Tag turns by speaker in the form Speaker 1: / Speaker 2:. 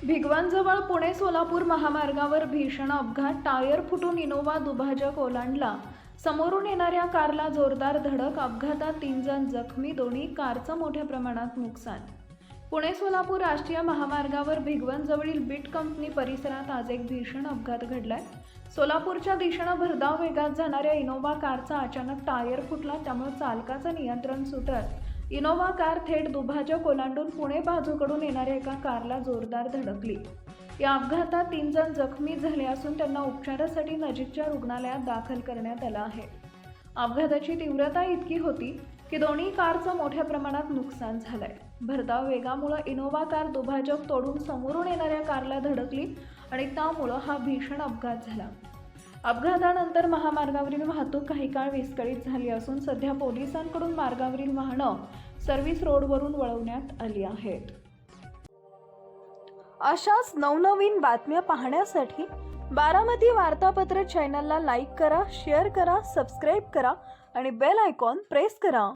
Speaker 1: भिगवणजवळ पुणे सोलापूर महामार्गावर भीषण अपघात. टायर फुटून इनोव्हा दुभाजक ओलांडला. समोरून येणाऱ्या कारला जोरदार धडक. अपघातात 3 जण जखमी. दोन्ही कारचं मोठ्या प्रमाणात नुकसान. पुणे सोलापूर राष्ट्रीय महामार्गावर भिगवणजवळील बीट कंपनी परिसरात आज एक भीषण अपघात घडलाय. सोलापूरच्या दिशेनं भरधाव वेगात जाणाऱ्या इनोव्हा कारचा अचानक टायर फुटला. त्यामुळे चालकाचं नियंत्रण सुटत इनोव्हा कार थेट दुभाजक ओलांडून पुणे बाजूकडून येणाऱ्या एका कारला जोरदार धडकली. या अपघातात 3 जण जखमी झाले असून त्यांना उपचारासाठी नजीकच्या रुग्णालयात दाखल करण्यात आलं आहे. अपघाताची तीव्रता इतकी होती की दोन्ही कारचं मोठ्या प्रमाणात नुकसान झालंय. भरधाव वेगामुळे इनोव्हा कार दुभाजक तोडून समोरून येणाऱ्या कारला धडकली आणि त्यामुळे हा भीषण अपघात झाला. अपघातानंतर महामार्गावरील वाहतूक काही काळ विस्कळीत झाली असून सध्या पोलिसांकडून मार्गावरील वाहनं सर्व्हिस रोडवरून वळवण्यात आली आहेत. अशाच नवनवीन बातम्या पाहण्यासाठी बारामती वार्तापत्र चॅनलला लाईक करा, शेअर करा, सबस्क्राईब करा आणि बेल आयकॉन प्रेस करा.